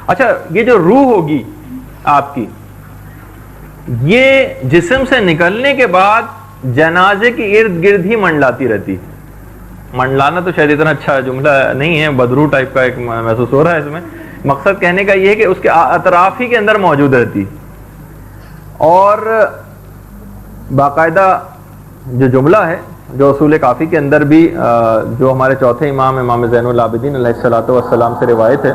اچھا یہ جو روح ہوگی آپ کی، یہ جسم سے نکلنے کے بعد جنازے کے ارد گرد ہی منڈلاتی رہتی. منڈلانا تو شاید اتنا اچھا جملہ نہیں ہے، بدرو ٹائپ کا ایک محسوس ہو رہا ہے اس میں. مقصد کہنے کا یہ ہے کہ اس کے اطراف ہی کے اندر موجود رہتی. اور باقاعدہ جو جملہ ہے جو اصول کافی کے اندر بھی جو ہمارے چوتھے امام امام زین العابدین علیہ الصلوۃ والسلام سے روایت ہے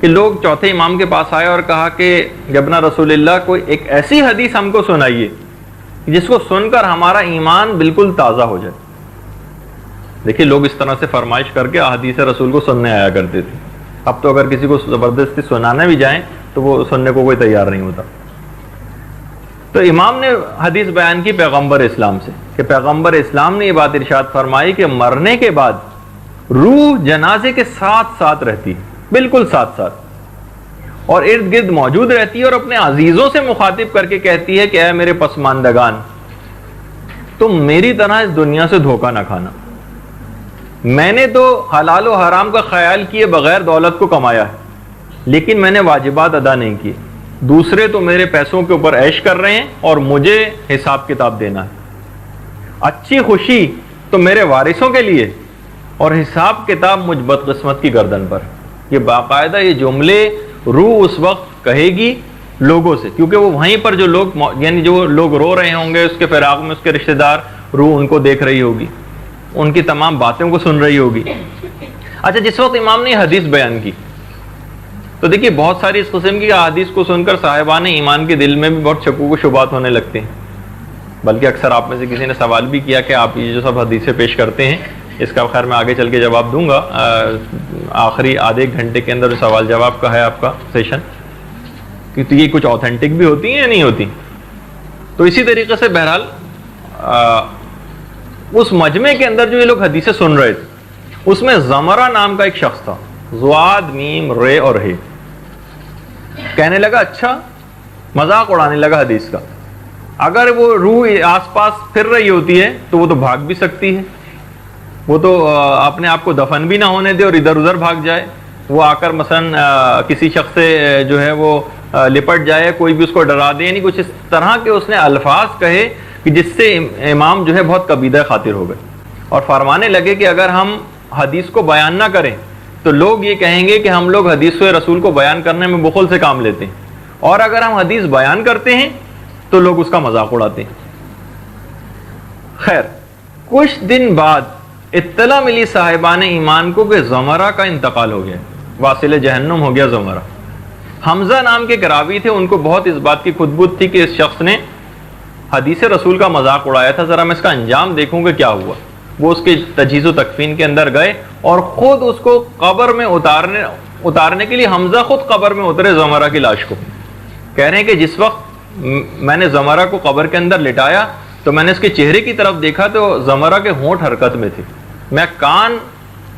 کہ لوگ چوتھے امام کے پاس آئے اور کہا کہ جبنا رسول اللہ کوئی ایک ایسی حدیث ہم کو سنائیے جس کو سن کر ہمارا ایمان بالکل تازہ ہو جائے. دیکھیے لوگ اس طرح سے فرمائش کر کے احادیث رسول کو سننے آیا کرتے تھے. اب تو اگر کسی کو زبردستی سنانے بھی جائیں تو وہ سننے کو کوئی تیار نہیں ہوتا. تو امام نے حدیث بیان کی پیغمبر اسلام سے کہ پیغمبر اسلام نے یہ بات ارشاد فرمائی کہ مرنے کے بعد روح جنازے کے ساتھ ساتھ رہتی ہے، بالکل ساتھ ساتھ، اور ارد گرد موجود رہتی ہے اور اپنے عزیزوں سے مخاطب کر کے کہتی ہے کہ اے میرے پسماندگان، تم میری طرح اس دنیا سے دھوکہ نہ کھانا. میں نے تو حلال و حرام کا خیال کیے بغیر دولت کو کمایا ہے، لیکن میں نے واجبات ادا نہیں کیے. دوسرے تو میرے پیسوں کے اوپر عیش کر رہے ہیں اور مجھے حساب کتاب دینا ہے. اچھی خوشی تو میرے وارثوں کے لیے اور حساب کتاب مجھ بدقسمت کی گردن پر. یہ باقاعدہ یہ جملے روح اس وقت کہے گی لوگوں سے، کیونکہ وہ وہیں پر جو لوگ یعنی جو لوگ رو رہے ہوں گے اس کے فراق میں، اس کے رشتہ دار، روح ان کو دیکھ رہی ہوگی، ان کی تمام باتوں کو سن رہی ہوگی. اچھا جس وقت امام نے حدیث بیان کی تو دیکھیے بہت ساری اس قسم کی احادیث کو سن کر صاحبان ایمان کے دل میں بھی بہت شکوک و شبہات ہونے لگتے ہیں. بلکہ اکثر آپ میں سے کسی نے سوال بھی کیا کہ آپ یہ جو سب حدیثیں پیش کرتے ہیں اس کا خیر میں آگے چل کے جواب دوں گا. آخری آدھے ایک گھنٹے کے اندر سوال جواب کا ہے آپ کا سیشن، کیونکہ یہ کچھ اوتھینٹک بھی ہوتی ہیں یا نہیں ہوتی. تو اسی طریقے سے بہرحال اس مجمع کے اندر جو یہ لوگ حدیثیں سن رہے تھے اس میں زمرہ نام کا ایک شخص تھا، زواد میم رے اور ہے. کہنے لگا اچھا، مذاق اڑانے لگا حدیث کا. اگر وہ روح آس پاس پھر رہی ہوتی ہے تو وہ تو بھاگ بھی سکتی ہے، وہ تو اپنے آپ کو دفن بھی نہ ہونے دے اور ادھر ادھر بھاگ جائے. وہ آ کر مثلا کسی شخص سے جو ہے وہ لپٹ جائے، کوئی بھی اس کو ڈرا دے، یعنی کچھ اس طرح کے اس نے الفاظ کہے کہ جس سے امام جو ہے بہت کبیدہ خاطر ہو گئے اور فرمانے لگے کہ اگر ہم حدیث کو بیان نہ کریں تو لوگ یہ کہیں گے کہ ہم لوگ حدیث رسول کو بیان کرنے میں بخل سے کام لیتے ہیں، اور اگر ہم حدیث بیان کرتے ہیں تو لوگ اس کا مذاق اڑاتے ہیں. خیر کچھ دن بعد اطلاع ملی صاحبان ایمان کو کہ زمرہ کا انتقال ہو گیا، واصل جہنم ہو گیا زمرہ. حمزہ نام کے راوی تھے، ان کو بہت اس بات کی خطبت تھی کہ اس شخص نے حدیث رسول کا مذاق اڑایا تھا، ذرا میں اس کا انجام دیکھوں کہ کیا ہوا. وہ اس کے تجہیز و تکفین کے اندر گئے اور خود اس کو قبر میں اتارنے کے لیے حمزہ خود قبر میں اترے زمرہ کی لاش کو. کہہ رہے ہیں کہ جس وقت میں نے زمرہ کو قبر کے اندر لٹایا تو میں نے اس کے چہرے کی طرف دیکھا تو زمرہ کے ہونٹ حرکت میں تھے. میں کان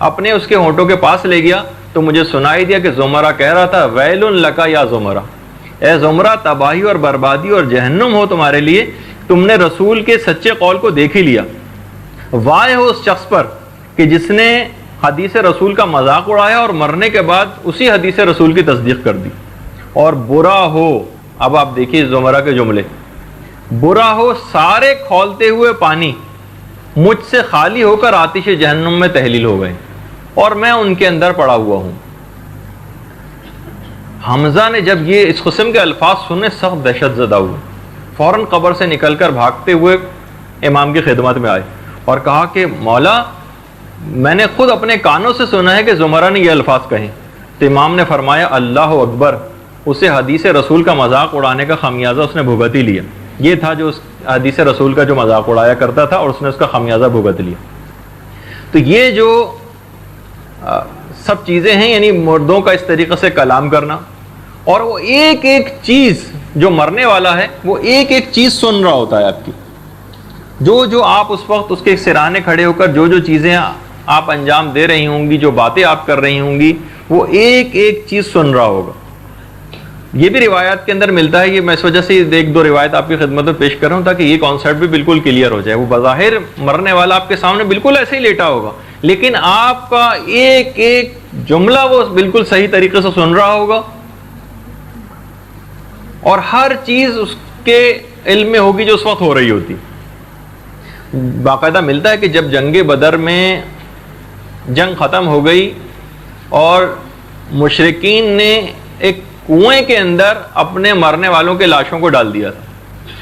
اپنے اس کے ہونٹوں کے پاس لے گیا تو مجھے سنائی دیا کہ زمرہ کہہ رہا تھا ویل لکا یا زمرہ، اے زمرہ تباہی اور بربادی اور جہنم ہو تمہارے لیے، تم نے رسول کے سچے قول کو دیکھ ہی لیا. وائے ہو اس شخص پر کہ جس نے حدیث رسول کا مذاق اڑایا اور مرنے کے بعد اسی حدیث رسول کی تصدیق کر دی. اور برا ہو، اب آپ دیکھیے زمرہ کے جملے، برا ہو سارے کھولتے ہوئے پانی مجھ سے خالی ہو کر آتش جہنم میں تحلیل ہو گئے اور میں ان کے اندر پڑا ہوا ہوں. حمزہ نے جب یہ اس قسم کے الفاظ سنے سخت دہشت زدہ ہوئے، فوراً قبر سے نکل کر بھاگتے ہوئے امام کی خدمت میں آئے اور کہا کہ مولا میں نے خود اپنے کانوں سے سنا ہے کہ زمرہ نے یہ الفاظ کہیں. تو امام نے فرمایا اللہ اکبر، اسے حدیث رسول کا مذاق اڑانے کا خمیازہ اس نے بھگت ہی لیا. یہ تھا جو اس حدیث رسول کا جو مذاق اڑایا کرتا تھا اور اس نے اس کا خمیازہ بھگت لیا. تو یہ جو سب چیزیں ہیں، یعنی مردوں کا اس طریقے سے کلام کرنا، اور وہ ایک ایک چیز جو مرنے والا ہے وہ ایک ایک چیز سن رہا ہوتا ہے آپ کی، جو آپ اس وقت اس کے سرانے کھڑے ہو کر جو چیزیں آپ انجام دے رہی ہوں گی، جو باتیں آپ کر رہی ہوں گی، وہ ایک ایک چیز سن رہا ہوگا. یہ بھی روایات کے اندر ملتا ہے. یہ میں اس وجہ سے ایک دو روایت آپ کی خدمت میں پیش کر رہا ہوں تاکہ یہ کانسیپٹ بھی بالکل کلیئر ہو جائے. وہ بظاہر مرنے والا آپ کے سامنے بالکل ایسے ہی لیٹا ہوگا, لیکن آپ کا ایک ایک جملہ وہ بالکل صحیح طریقے سے سن رہا ہوگا, اور ہر چیز اس کے علم میں ہوگی جو اس وقت ہو رہی ہوتی. باقاعدہ ملتا ہے کہ جب جنگ بدر میں جنگ ختم ہو گئی اور مشرکین نے ایک کنویں کے اندر اپنے مرنے والوں کے لاشوں کو ڈال دیا تھا,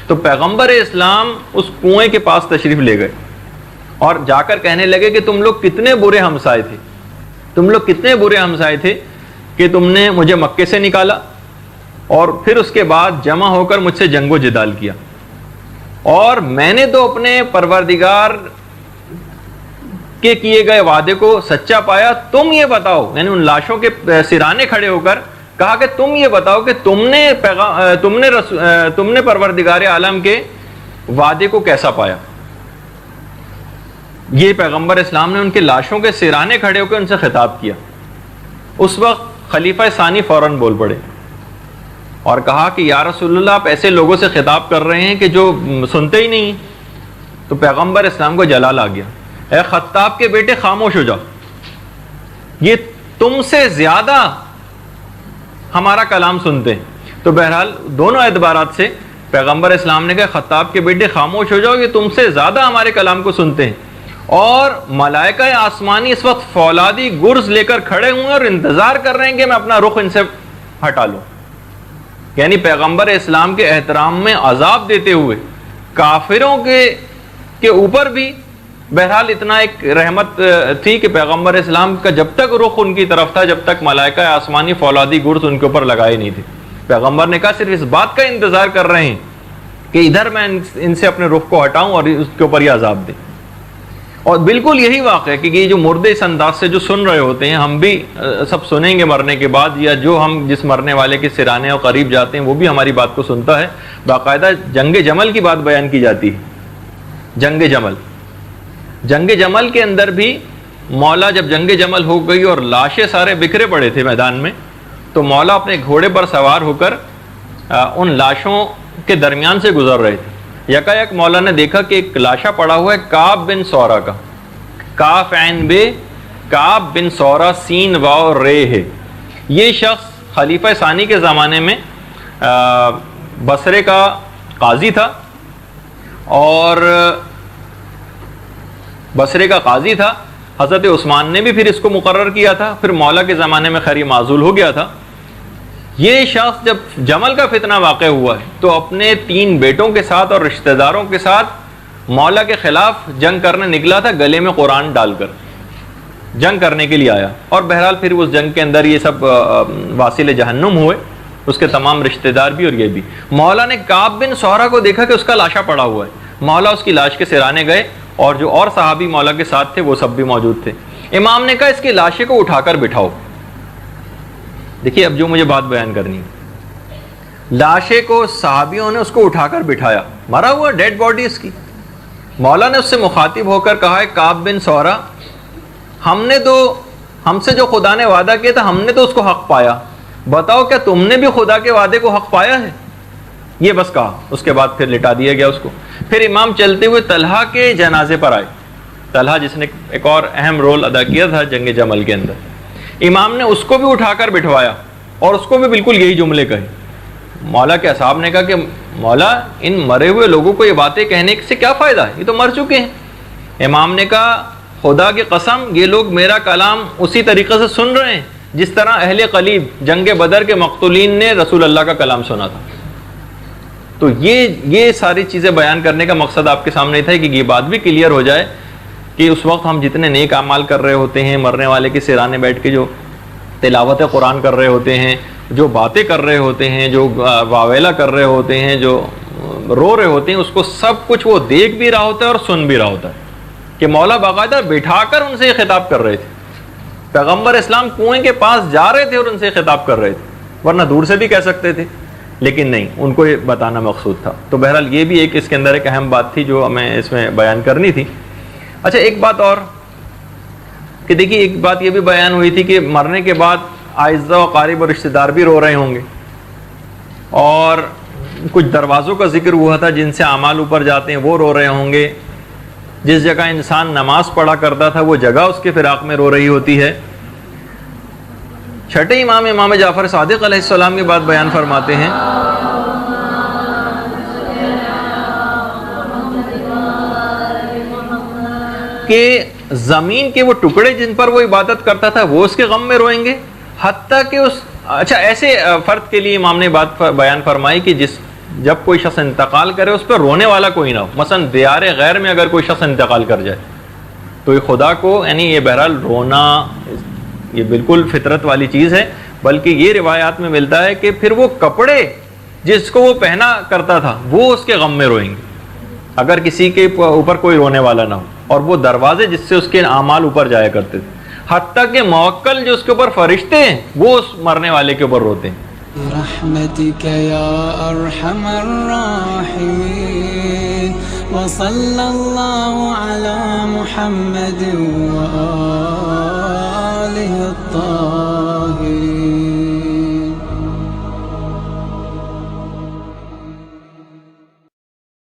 تو پیغمبر اسلام اس کنویں کے پاس تشریف لے گئے اور جا کر کہنے لگے کہ تم لوگ کتنے برے ہمسائے تھے, تم لوگ کتنے برے ہمسائے تھے کہ تم نے مجھے مکے سے نکالا اور پھر اس کے بعد جمع ہو کر مجھ سے جنگ و جدال کیا, اور میں نے تو اپنے پروردگار کے کیے گئے وعدے کو سچا پایا. تم یہ بتاؤ, یعنی ان لاشوں کے سرانے کھڑے ہو کر کہا کہ تم یہ بتاؤ کہ تم نے پروردگار عالم کے وعدے کو کیسا پایا. یہ پیغمبر اسلام نے ان کے لاشوں کے سرانے کھڑے ہو کر ان سے خطاب کیا. اس وقت خلیفہ ثانی فوراً بول پڑے اور کہا کہ یا رسول اللہ, آپ ایسے لوگوں سے خطاب کر رہے ہیں کہ جو سنتے ہی نہیں. تو پیغمبر اسلام کو جلال آ گیا, اے خطاب کے بیٹے خاموش ہو جاؤ, یہ تم سے زیادہ ہمارا کلام سنتے ہیں. تو بہرحال دونوں اعتبارات سے پیغمبر اسلام نے کہا خطاب کے بیٹے خاموش ہو جاؤ, یہ تم سے زیادہ ہمارے کلام کو سنتے ہیں. اور ملائکہ آسمانی اس وقت فولادی گرز لے کر کھڑے ہوئے ہیں اور انتظار کر رہے ہیں کہ میں اپنا رخ ان سے ہٹا لوں. یعنی پیغمبر اسلام کے احترام میں عذاب دیتے ہوئے کافروں کے اوپر بھی بہرحال اتنا ایک رحمت تھی کہ پیغمبر اسلام کا جب تک رخ ان کی طرف تھا, جب تک ملائکہ آسمانی فولادی گرز ان کے اوپر لگائے نہیں تھے. پیغمبر نے کہا صرف اس بات کا انتظار کر رہے ہیں کہ ادھر میں ان سے اپنے رخ کو ہٹاؤں اور اس کے اوپر یہ عذاب دیں. اور بالکل یہی واقع ہے کہ یہ جو مردے اس انداز سے جو سن رہے ہوتے ہیں, ہم بھی سب سنیں گے مرنے کے بعد, یا جو ہم جس مرنے والے کے سرانے اور قریب جاتے ہیں وہ بھی ہماری بات کو سنتا ہے. باقاعدہ جنگ جمل کی بات بیان کی جاتی ہے. جنگ جمل کے اندر بھی مولا جب جنگ جمل ہو گئی اور لاشیں سارے بکھرے پڑے تھے میدان میں, تو مولا اپنے گھوڑے پر سوار ہو کر ان لاشوں کے درمیان سے گزر رہے تھے. یکا یک مولا نے دیکھا کہ ایک لاشا پڑا ہوا ہے کعب بن سورہ کا, کاف عین بے, کعب بن سورہ سین واو رے ہے. یہ شخص خلیفہ ثانی کے زمانے میں بصرے کا قاضی تھا, اور بصرے کا قاضی تھا. حضرت عثمان نے بھی پھر اس کو مقرر کیا تھا, پھر مولا کے زمانے میں خیر معزول ہو گیا تھا. یہ شخص جب جمل کا فتنہ واقع ہوا ہے تو اپنے 3 بیٹوں کے ساتھ اور رشتہ داروں کے ساتھ مولا کے خلاف جنگ کرنے نکلا تھا, گلے میں قرآن ڈال کر جنگ کرنے کے لیے آیا. اور بہرحال پھر اس جنگ کے اندر یہ سب واصل جہنم ہوئے, اس کے تمام رشتہ دار بھی اور یہ بھی. مولا نے کعب بن سورہ کو دیکھا کہ اس کا لاشا پڑا ہوا ہے. مولا اس کی لاش کے سرانے گئے, اور جو اور صحابی مولا کے ساتھ تھے وہ سب بھی موجود تھے. امام نے کہا اس کی لاشے کو اٹھا کر بٹھاؤ. دیکھیے اب جو مجھے بات بیان کرنی ہے, لاشے کو صحابیوں نے اس کو اٹھا کر بٹھایا, مرا ہوا ڈیڈ باڈی اس کی. مولا نے اس سے مخاطب ہو کر کہا ہے کعب بن سورہ, ہم سے جو خدا نے وعدہ کیا تھا ہم نے تو اس کو حق پایا, بتاؤ کیا تم نے بھی خدا کے وعدے کو حق پایا ہے؟ یہ بس کہا. اس کے بعد پھر لٹا دیا گیا اس کو. پھر امام چلتے ہوئے طلحہ کے جنازے پر آئے. طلحہ جس نے ایک اور اہم رول ادا کیا تھا جنگ جمل کے اندر, امام نے اس کو بھی اٹھا کر بٹھوایا اور اس کو بھی بالکل یہی جملے کہے. مولا کے اصحاب نے کہا کہ مولا ان مرے ہوئے لوگوں کو یہ باتیں کہنے سے کیا فائدہ ہے, یہ تو مر چکے ہیں. امام نے کہا خدا کی قسم یہ لوگ میرا کلام اسی طریقے سے سن رہے ہیں جس طرح اہل قلیب جنگ بدر کے مقتولین نے رسول اللہ کا کلام سنا تھا. تو یہ ساری چیزیں بیان کرنے کا مقصد آپ کے سامنے تھا کہ یہ بات بھی کلیئر ہو جائے کہ اس وقت ہم جتنے نیک اعمال کر رہے ہوتے ہیں, مرنے والے کے سرانے بیٹھ کے جو تلاوت قرآن کر رہے ہوتے ہیں, جو باتیں کر رہے ہوتے ہیں, جو واویلا کر رہے ہوتے ہیں, جو رو رہے ہوتے ہیں, اس کو سب کچھ وہ دیکھ بھی رہا ہوتا ہے اور سن بھی رہا ہوتا ہے کہ مولا باقاعدہ بٹھا کر ان سے یہ خطاب کر رہے تھے. پیغمبر اسلام کنویں کے پاس جا رہے تھے اور ان سے خطاب کر رہے تھے, ورنہ دور سے بھی کہہ سکتے تھے, لیکن نہیں, ان کو یہ بتانا مقصود تھا. تو بہرحال یہ بھی ایک اس کے اندر ایک اہم بات تھی جو ہمیں اس میں بیان کرنی تھی. اچھا ایک بات اور کہ دیکھیے, ایک بات یہ بھی بیان ہوئی تھی کہ مرنے کے بعد اعزاء و قارب اور رشتہ دار بھی رو رہے ہوں گے. اور کچھ دروازوں کا ذکر ہوا تھا جن سے اعمال اوپر جاتے ہیں، وہ رو رہے ہوں گے. جس جگہ انسان نماز پڑھا کرتا تھا وہ جگہ اس کے فراق میں رو رہی ہوتی ہے. چھٹے امام جعفر صادق علیہ السلام کی بات بیان فرماتے ہیں کہ زمین کے وہ ٹکڑے جن پر وہ عبادت کرتا تھا وہ اس کے غم میں روئیں گے، حتیٰ کہ اچھا ایسے فرد کے لیے امام نے بات بیان فرمائی کہ جب کوئی شخص انتقال کرے اس پر رونے والا کوئی نہ ہو. مثلا دیار غیر میں اگر کوئی شخص انتقال کر جائے تو یہ خدا کو یعنی یہ بہرحال رونا یہ بالکل فطرت والی چیز ہے، بلکہ یہ روایات میں ملتا ہے کہ پھر وہ کپڑے جس کو وہ پہنا کرتا تھا وہ اس کے غم میں روئیں گے اگر کسی کے اوپر کوئی رونے والا نہ ہو، اور وہ دروازے جس سے اس کے اعمال اوپر جایا کرتے تھے، حتیٰ کہ موکل جو اس کے اوپر فرشتے ہیں وہ اس مرنے والے کے اوپر روتے ہیں. برحمتك يا أرحم الراحمين وصلى الله على محمد وآله